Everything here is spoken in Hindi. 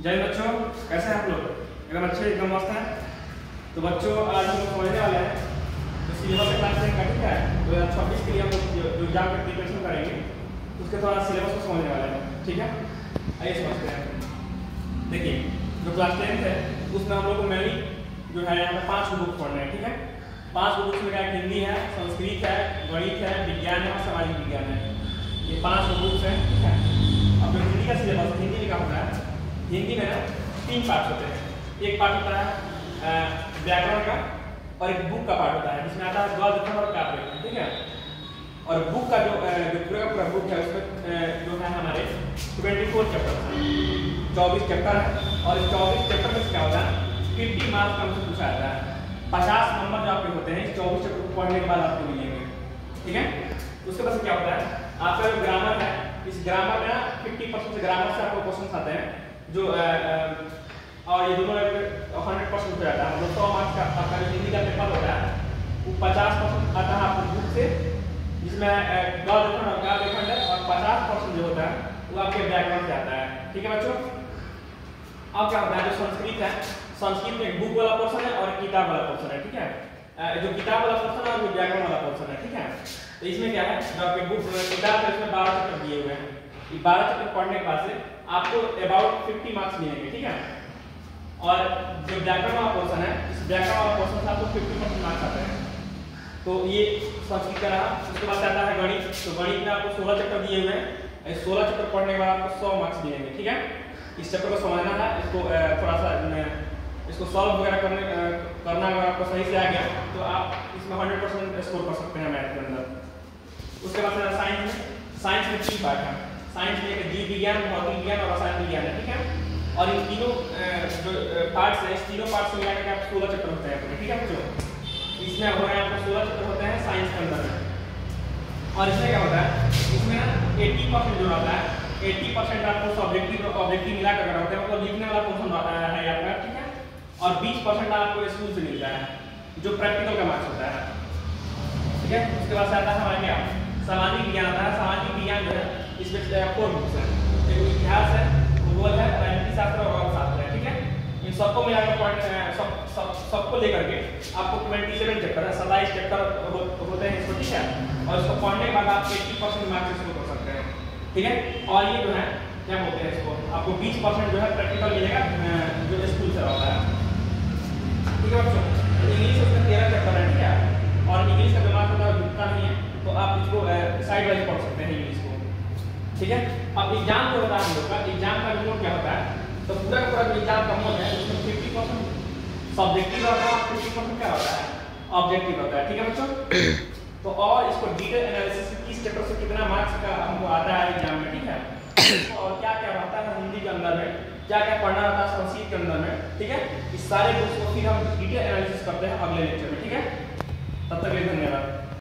जय बच्चों, कैसे हैं आप लोग? एकदम अच्छे, एकदम मस्त हैं। तो बच्चों, आज हम लोग समझने वाले हैं तो सिलेबस क्लास 10 का, ठीक है। 2026 के लिए हम लोग जो एग्जाम का प्रिपरेशन करेंगे उसके थोड़ा सिलेबस को समझने वाले हैं, ठीक है। आइए समझते हैं। देखिए, जो क्लास 10 है उसमें हम लोग को मेनली जो है यहाँ पे 5 बुक पढ़ने हैं, ठीक है। 5 बुक्स में क्या है? हिंदी है, संस्कृत है, गणित है, विज्ञान है और सामाजिक विज्ञान है। ये 5 बुक्स हैं, ठीक है। अब जो हिंदी का सिलेबस, हिंदी में क्या होता है? हिंदी में ना 3 पार्ट होते हैं। एक पार्ट होता है व्याकरण का और एक बुक का पार्ट होता है जिसमें आता है गद्य और काव्य, ठीक है। और बुक का जो पूरा का पूरा बुक है उसमें जो है हमारे 24 चैप्टर है, 24 चैप्टर है। और इस 24 चैप्टर में क्या होता है? 50 मार्क्स का हमसे पूछा जाता है। 50 नंबर जो आपके होते हैं इस 24 चैप्टर को पढ़ने के बाद आपको मिलेंगे, ठीक है। उसके बाद क्या होता है? आपका जो ग्रामर है, इस ग्रामर में 50% ग्रामर से आपको क्वेश्चन आते हैं जो और ये दोनों 100% हो जाता है। मतलब 100 मार्क्स का आपका जो हिंदी का पेपर होता है वो 50% आता है आपको बुक से, जिसमें गद्य और काव्य खंड है, और 50% जो होता है वो आपके व्याकरण से आता है, ठीक है बच्चों। अब क्या होता है? जो संस्कृत है, संस्कृत में बुक वाला पोर्शन है और किताब वाला पोर्शन है, ठीक है। जो किताब वाला पोर्शन है और जो व्याकरण वाला पोर्शन है, ठीक है। तो इसमें क्या है? जो आपके बुक किताब है उसमें 12 चैप्टर दिए हुए हैं। ये 12 चैप्टर पढ़ने के बाद से आपको अबाउट 50 मार्क्स मिलेंगे, ठीक है। और जो व्याकरण वाला पोर्शन है, इस व्याकरण वाला पोर्शन से आपको 50% मार्क्स आते हैं। तो ये संस्कृत का रहा। उसके बाद आता है गणित। तो गणित में आपको 16 चैप्टर दिए हुए हैं। 16 चैप्टर पढ़ने के बाद आपको 100 मार्क्स मिलेंगे, ठीक है। इस चैप्टर को समझना है, इसको थोड़ा सा इसको सॉल्व वगैरह करना अगर आपको सही से आ गया तो आप इसमें 100% स्कोर कर सकते हैं मैथ के अंदर। उसके बाद साइंस में 3 पार्ट है। साइंस में एक जीव विज्ञान, भौतिक विज्ञान और रसायन विज्ञान है, ठीक है। और इन तीनों जो पार्ट्स है, इस तीनों पार्ट्स में मिलाकर आप 16 चैप्टर होते हैं, ठीक है बच्चों। इसमें हो रहा है आपको 16 चैप्टर होते हैं साइंस के अंदर में। और इसमें क्या होता है? इसमें ना 80% जो रहता है, 80% आपको सब्जेक्टिव और ऑब्जेक्टिव मिलाकर होता है, मतलब लिखने वाला पोर्शन है आपका, ठीक है। और 20% आपको स्कूल से मिलता है जो प्रैक्टिकल का मार्क्स होता है, ठीक है। उसके बाद आता है हमारे क्या? सामाजिक विज्ञान आता है। सामाजिक विज्ञान जो है इसमें 4 बुक्स हैं। एक इतिहास है, भूगोल है, राजनीति शास्त्र और अर्थशास्त्र है, ठीक है। इन सबको मिलाकर सबको लेकर के आपको 27 चैप्टर है, 27 चैप्टर होते हैं इसको, ठीक है। और इसको पढ़ने के बाद आप 80% मार्क्स इसको कर सकते हैं, ठीक है। और ये जो है क्या बोलते हैं इसको, आपको 20% जो है प्रैक्टिकल मिलेगा जो स्कूल से रहता है, ठीक है बच्चों। इंग्लिश उसमें 13 चैप्टर है, ठीक है। और इंग्लिश का दिमाग होता है जुटता नहीं है, तो आप इसको साइड वाइज पढ़ सकते हैं इंग्लिश को, ठीक है। अब एग्जाम जो होता है हम लोग का, एग्जाम का मोड क्या होता है? तो पूरा का पूरा जो एग्जाम का मोड है उसमें 50% सब्जेक्टिव होता है और 50% क्या होता है? ऑब्जेक्टिव होता है, ठीक है बच्चों। तो और इसको डिटेल एनालिसिस किस चैप्टर से कितना मार्क्स का हमको आता है एग्जाम में, ठीक है। और क्या क्या रहता है हिंदी के अंदर में, क्या क्या पढ़ना रहता है संस्कृत के अंदर में, ठीक है। इस सारे बुक्स को फिर हम डिटेल एनालिसिस करते हैं अगले लेक्चर में, ठीक है। तब तक के लिए धन्यवाद।